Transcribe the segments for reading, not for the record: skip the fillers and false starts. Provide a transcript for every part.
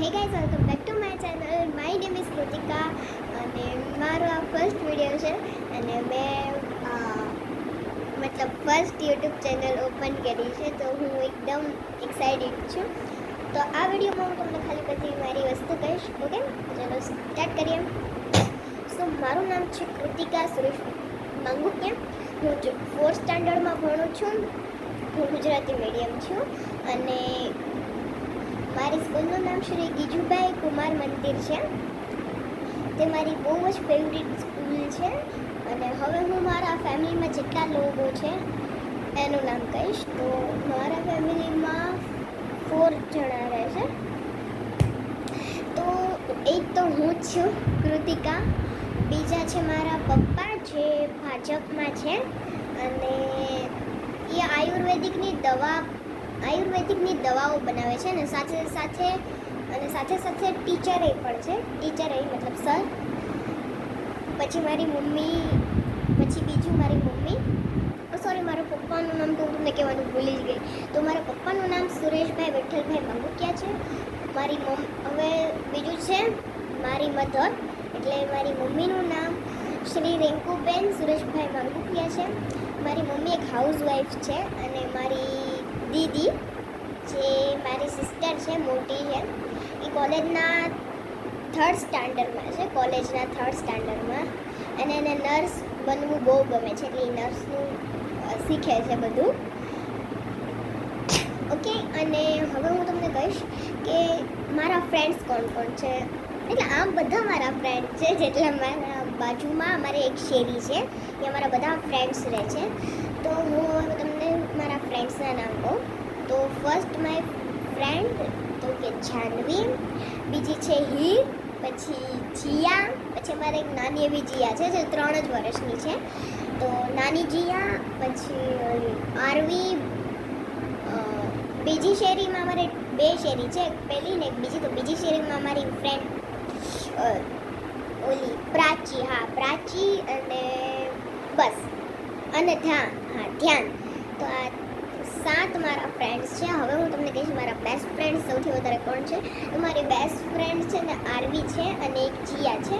Hey guys, welcome back to my channel. My name is Kritika અને મારો આ first video છે અને મેં મતલબ ફર્સ્ટ યુટ્યુબ ચેનલ ઓપન કરી છે, તો હું એકદમ એક્સાઇટેડ છું. તો આ વિડીયોમાં હું તમને ખાલી બધી મારી વસ્તુ કહીશ. ઓકે, ચાલો સ્ટાર્ટ કરીએ. સો મારું નામ છે કૃતિકા સુરેશ માંગુકિયા. હું 4th સ્ટાન્ડર્ડમાં ભણું છું. હું ગુજરાતી મીડિયમ છું અને મારી સ્કૂલનું નામ શ્રી ગીજુભાઈ કુમાર મંદિર છે. તે મારી બહુ જ ફેવરિટ સ્કૂલ છે અને હવે હું મારા ફેમિલીમાં જેટલા લોકો છે એનું નામ કહીશ. તો મારા ફેમિલીમાં 4 જણા રહે છે. તો એક તો હું જ છું કૃતિકા, બીજા છે મારા પપ્પા જે ભાજપમાં છે અને એ આયુર્વેદિકની દવાઓ બનાવે છે અને સાથે સાથે ટીચરે પણ છે. ટીચરે મતલબ સર. પછી મારી મમ્મી, સોરી, મારા પપ્પાનું નામ તો હું તમને કહેવાનું ભૂલી જ ગઈ. તો મારા પપ્પાનું નામ સુરેશભાઈ વિઠ્ઠલભાઈ માંગુકિયા છે. હવે બીજું છે મારી મધર, એટલે મારી મમ્મીનું નામ શ્રી રિંકુબેન સુરેશભાઈ માંગુકિયા છે. મારી મમ્મી એક હાઉસવાઈફ છે અને મારી દીદી જે મારી સિસ્ટર છે, મોટી છે, એ કોલેજના 3rd સ્ટાન્ડર્ડમાં અને એને નર્સ બનવું બહુ ગમે છે, એટલે એ નર્સનું શીખે છે બધું. ઓકે, અને હવે હું તમને કહીશ કે મારા ફ્રેન્ડ્સ કોણ કોણ છે. એટલે આમ બધા મારા ફ્રેન્ડ છે, જેટલા મારા બાજુમાં અમારી એક શેરી છે, ત્યાં મારા બધા ફ્રેન્ડ્સ રહે છે. તો હું હવે તમને મારા ફ્રેન્ડ્સના નામ કહું. તો ફર્સ્ટ માય ફ્રેન્ડ તો કે જાહ્નવી, બીજી છે હીર, પછી જીયા, પછી અમારે એક નાની એવી જીયા છે જે 3 જ વર્ષની છે. તો નાની જીયા, પછી આરવી. બીજી શેરીમાં અમારે 2 શેરી છે, એક પહેલી ને એક બીજી. તો બીજી શેરીમાં અમારી ફ્રેન્ડ ઓલી પ્રાચી અને બસ, અને ધ્યાન. તો આ 7 મારા ફ્રેન્ડ્સ છે. હવે હું તમને કહીશ મારા બેસ્ટ ફ્રેન્ડ સૌથી વધારે કોણ છે. તો મારી બેસ્ટ ફ્રેન્ડ છે ને આરવી છે અને એક જીયા છે.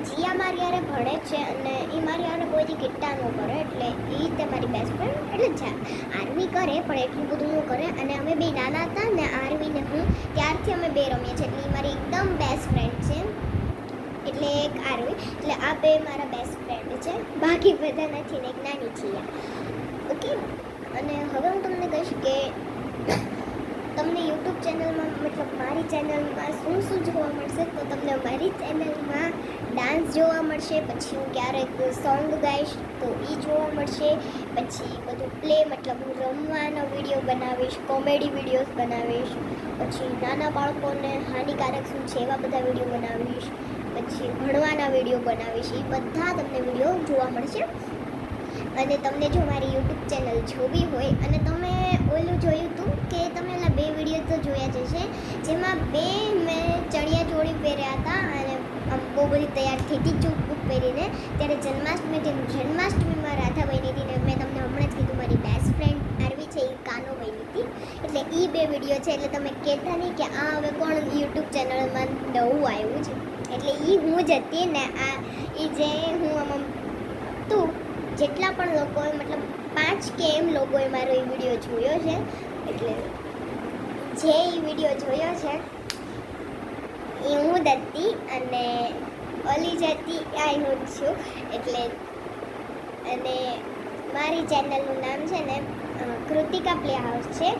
જીયા મારી યારે ભણે છે અને એ મારી યારે કોઈથી કિટ્ટા ન કરે, એટલે એ રીતે મારી બેસ્ટ ફ્રેન્ડ. એટલે આરવી કરે પણ એટલું બધું ન કરે. અને અમે બે નાના હતા ને, આરવી ને હું, ત્યારથી અમે 2 રમીએ છીએ, એટલે એ મારી એકદમ બેસ્ટ ફ્રેન્ડ છે. એટલે એક આરવી, એટલે આ 2 મારા બેસ્ટ ફ્રેન્ડ છે, બાકી બધા નથી ને એક નાની જીયા. ઓકે, અને હવે હું તમને કહીશ કે તમને યુટ્યુબ ચેનલમાં, મતલબ મારી ચેનલમાં શું જોવા મળશે. તો તમને મારી ચેનલમાં ડાન્સ જોવા મળશે, પછી હું ક્યારેક સોંગ ગાઈશ તો એ જોવા મળશે, પછી બધું મતલબ હું રમવાના વિડીયો બનાવીશ, કોમેડી વિડીયોઝ બનાવીશ, પછી નાના બાળકોને હાનિકારક શું છે એવા બધા વિડીયો બનાવીશ, પછી ભણવાના વિડીયો બનાવીશ. એ બધા તમને વિડીયો જોવા મળશે. અને તમને જો મારી યુટ્યુબ ચેનલ જોવી હોય, અને તમે ઓલું જોયું હતું કે તમે એના 2 વિડીયો તો જોયા જ હશે, જેમાં 2 મેં ચણિયા ચોળી પહેર્યા હતા અને બહુ બધી તૈયાર થઈ હતી ચૂપ પહેરીને. ત્યારે જન્માષ્ટમીમાં રાધા બની હતી ને મેં તમને હમણાં જ કીધું મારી બેસ્ટ ફ્રેન્ડ આરવી છે, એ કાનો બની હતી. એટલે એ 2 વિડીયો છે. એટલે તમે કહેતા નહીં કે આ હવે કોણ યુટ્યુબ ચેનલમાં નવું આવ્યું છે. એટલે એ હું જ હતી ને આ એ જે હું આમાં તું જેટલા પણ લોકોએ, મતલબ 5 કે એમ લોકોએ મારો એ વિડીયો જોયો છે. એટલે જે એ વિડીયો જોયો છે એ હું જ હતી અને ઓલી જ હતી આ હું જ છું. એટલે અને મારી ચેનલનું નામ છે ને કૃતિકા પ્લે હાઉસ છે.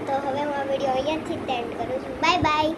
તો હવે હું આ વિડીયો અહીંયાથી જ એન્ડ કરું છું. Bye bye.